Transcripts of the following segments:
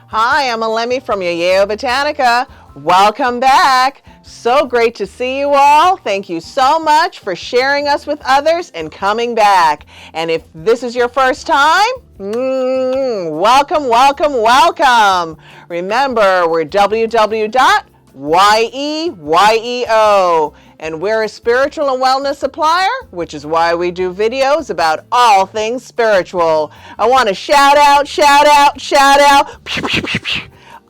Hi, I'm Elemi from Yeyeo Botanica. Welcome back. So great to see you all. Thank you so much for sharing us with others and coming back. And if this is your first time, welcome, welcome, welcome. Remember, we're www.yeyeo, and we're a spiritual and wellness supplier, which is why we do videos about all things spiritual. I want to shout out,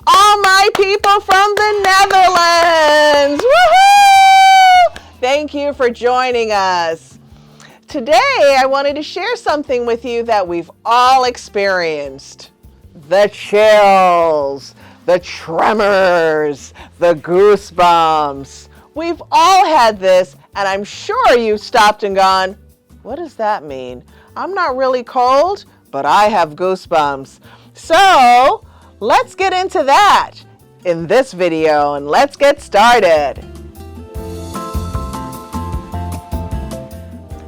all my people from the Netherlands. Woohoo! Thank you for joining us. Today, I wanted to share something with you that we've all experienced. The chills, the tremors, the goosebumps. We've all had this, and I'm sure you've stopped and gone, what does that mean? I'm not really cold, but I have goosebumps. So, let's get into that in this video, and let's get started.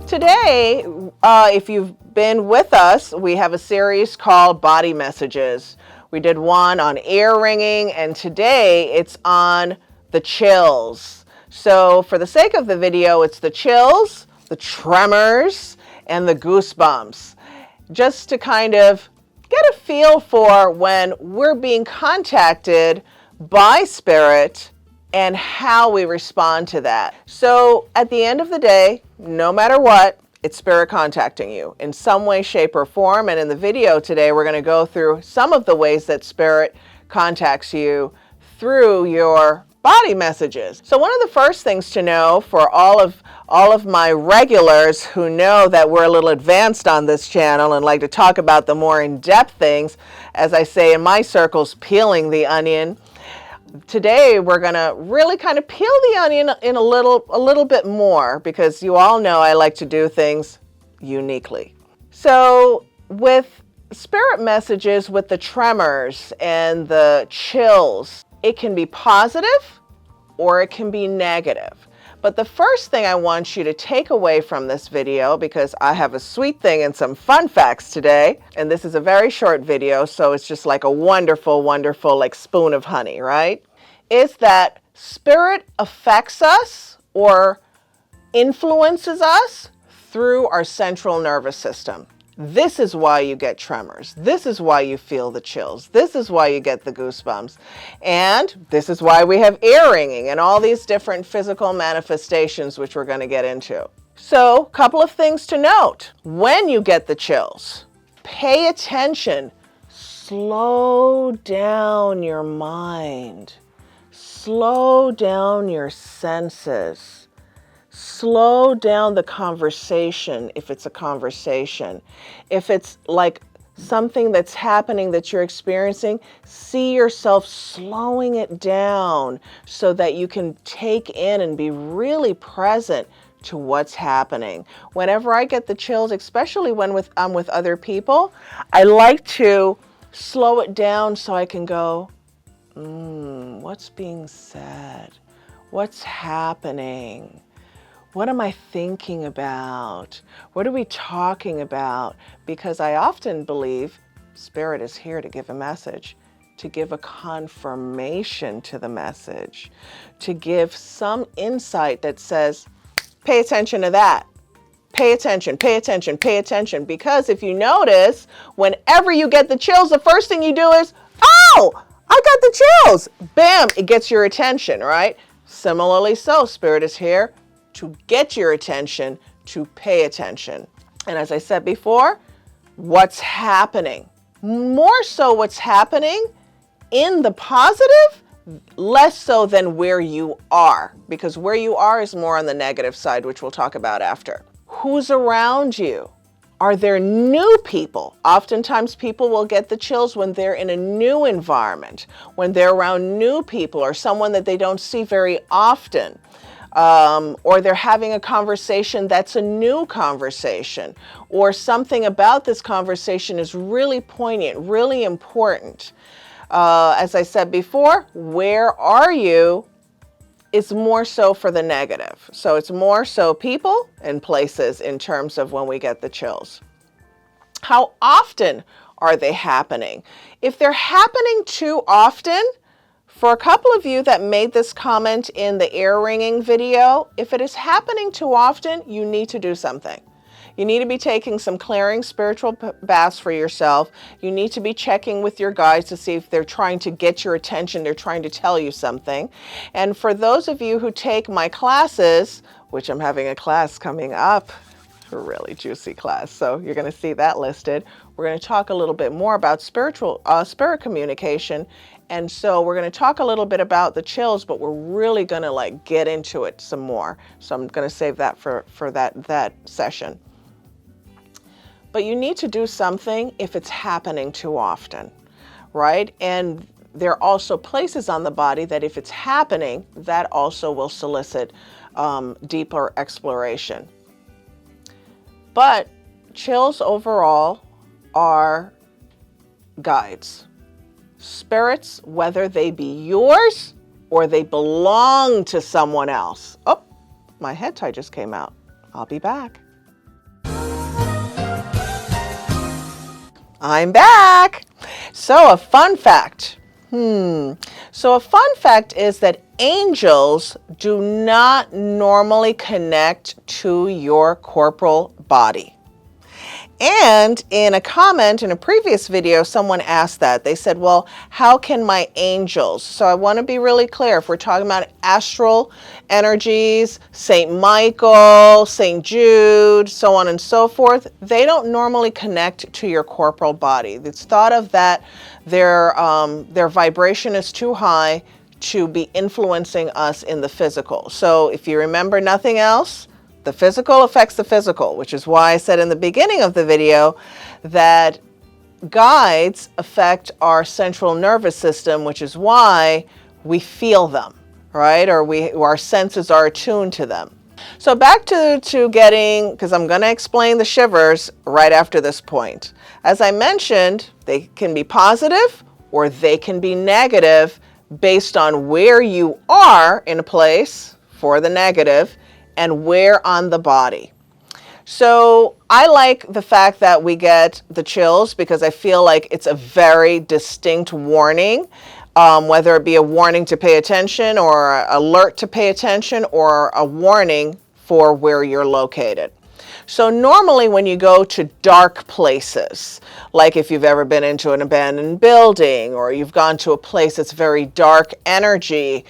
Today, if you've been with us, we have a series called Body Messages. We did one on ear ringing, and today it's on the chills. So for the sake of the video, it's the chills, the tremors, and the goosebumps. Just to kind of get a feel for when we're being contacted by spirit and how we respond to that. So at the end of the day, no matter what, it's spirit contacting you in some way, shape, or form. And in the video today, we're going to go through some of the ways that spirit contacts you through your body messages. So one of the first things to know for all of my regulars who know that we're a little advanced on this channel and like to talk about the more in-depth things, as I say in my circles, peeling the onion. Today we're going to really kind of peel the onion in a little bit more, because you all know I like to do things uniquely. So with spirit messages, with the tremors and the chills, it can be positive or it can be negative. But the first thing I want you to take away from this video, because I have a sweet thing and some fun facts today, and this is a very short video, so it's just like a wonderful, wonderful like spoon of honey, right? Is that spirit affects us or influences us through our central nervous system. This is why you get tremors. This is why you feel the chills. This is why you get the goosebumps. And this is why we have ear ringing and all these different physical manifestations, which we're going to get into. So, a couple of things to note. When you get the chills, pay attention. Slow down your mind. Slow down your senses. Slow down the conversation if it's a conversation. If it's like something that's happening that you're experiencing, see yourself slowing it down so that you can take in and be really present to what's happening. Whenever I get the chills, especially when I'm with other people, I like to slow it down so I can go, what's being said? What's happening? What am I thinking about? What are we talking about? Because I often believe spirit is here to give a message, to give a confirmation to the message, to give some insight that says, pay attention to that. Pay attention, pay attention, pay attention. Because if you notice, whenever you get the chills, the first thing you do is, oh, I got the chills. Bam, it gets your attention, right? Similarly so, spirit is here to get your attention, to pay attention. And as I said before, what's happening? More so what's happening in the positive, less so than where you are, because where you are is more on the negative side, which we'll talk about after. Who's around you? Are there new people? Oftentimes people will get the chills when they're in a new environment, when they're around new people or someone that they don't see very often. Or they're having a conversation that's a new conversation, or something about this conversation is really poignant, really important. As I said before, where are you is more so for the negative. So it's more so people and places in terms of when we get the chills. How often are they happening? If they're happening too often, for a couple of you that made this comment in the ear ringing video, if it is happening too often, you need to do something. You need to be taking some clearing spiritual baths for yourself. You need to be checking with your guides to see if they're trying to get your attention, they're trying to tell you something. And for those of you who take my classes, which I'm having a class coming up, a really juicy class, so you're going to see that listed. We're going to talk a little bit more about spirit communication. And so we're going to talk a little bit about the chills, but we're really going to like get into it some more. So I'm going to save that for that session. But you need to do something if it's happening too often, right? And there are also places on the body that if it's happening, that also will solicit deeper exploration. But chills overall are guides. Spirits, whether they be yours or they belong to someone else. Oh, my head tie just came out. I'll be back. I'm back. So a fun fact. So a fun fact is that angels do not normally connect to your corporal body. And in a comment in a previous video, someone asked that. They said, well, how can my angels? So I want to be really clear. If we're talking about astral energies, St. Michael, St. Jude, so on and so forth, they don't normally connect to your corporal body. It's thought of that their vibration is too high to be influencing us in the physical. So if you remember nothing else, the physical affects the physical, which is why I said in the beginning of the video that guides affect our central nervous system, which is why we feel them, right? Or our senses are attuned to them. So back to getting, because I'm going to explain the shivers right after this point. As I mentioned, they can be positive or they can be negative based on where you are in a place for the negative and where on the body. So I like the fact that we get the chills because I feel like it's a very distinct warning, whether it be a warning to pay attention or alert to pay attention or a warning for where you're located. So normally when you go to dark places, like if you've ever been into an abandoned building or you've gone to a place that's very dark energy,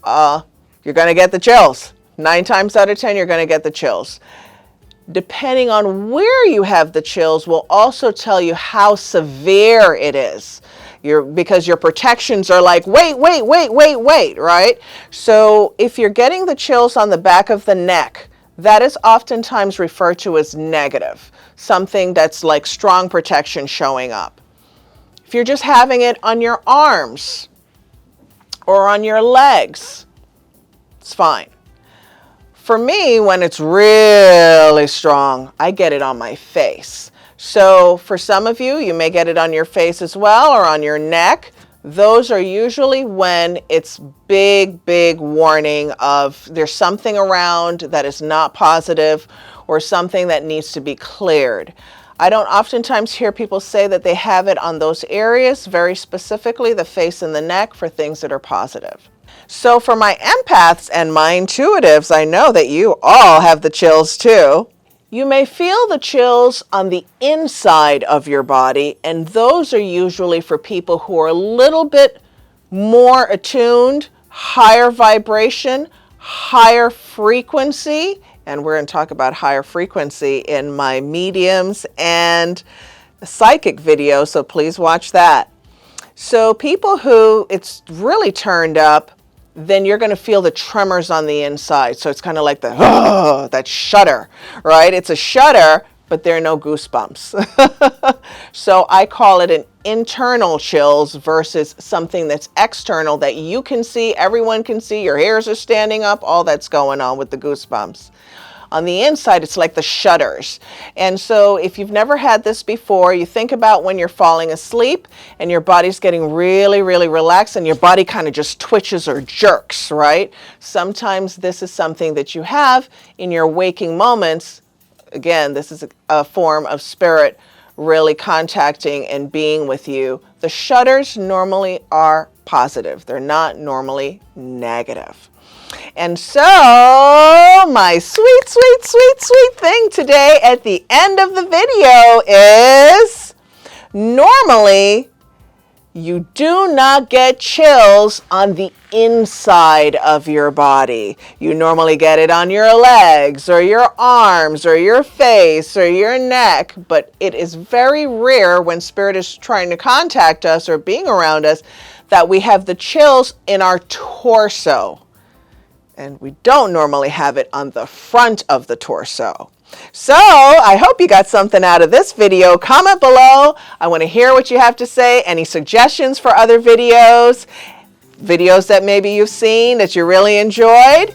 you're going to get the chills. 9 times out of 10, you're going to get the chills. Depending on where you have the chills will also tell you how severe it is. Because your protections are like, wait, right? So if you're getting the chills on the back of the neck, that is oftentimes referred to as negative, something that's like strong protection showing up. If you're just having it on your arms or on your legs, it's fine. For me, when it's really strong, I get it on my face. So for some of you, you may get it on your face as well or on your neck. Those are usually when it's big warning of there's something around that is not positive or something that needs to be cleared. I don't oftentimes hear people say that they have it on those areas, very specifically the face and the neck for things that are positive. So for my empaths and my intuitives, I know that you all have the chills too. You may feel the chills on the inside of your body, and those are usually for people who are a little bit more attuned, higher vibration, higher frequency, and we're going to talk about higher frequency in my mediums and psychic video, so please watch that. So people who it's really turned up, then you're going to feel the tremors on the inside. So it's kind of like that shudder, right? It's a shudder, but there are no goosebumps. So I call it an internal chills versus something that's external that you can see, everyone can see, your hairs are standing up, all that's going on with the goosebumps. On the inside, it's like the shudders. And so if you've never had this before, you think about when you're falling asleep and your body's getting really relaxed and your body kind of just twitches or jerks, right? Sometimes this is something that you have in your waking moments. Again, this is a form of spirit really contacting and being with you, the shudders normally are positive. They're not normally negative. And so my sweet, sweet, sweet, sweet thing today at the end of the video is normally you do not get chills on the inside of your body. You normally get it on your legs or your arms or your face or your neck, but it is very rare when spirit is trying to contact us or being around us that we have the chills in our torso. And we don't normally have it on the front of the torso. So I hope you got something out of this video. Comment below. I want to hear what you have to say. Any suggestions for other videos that maybe you've seen that you really enjoyed.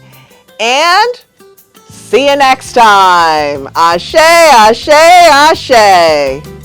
And see you next time. Ashe, ashe, ashe.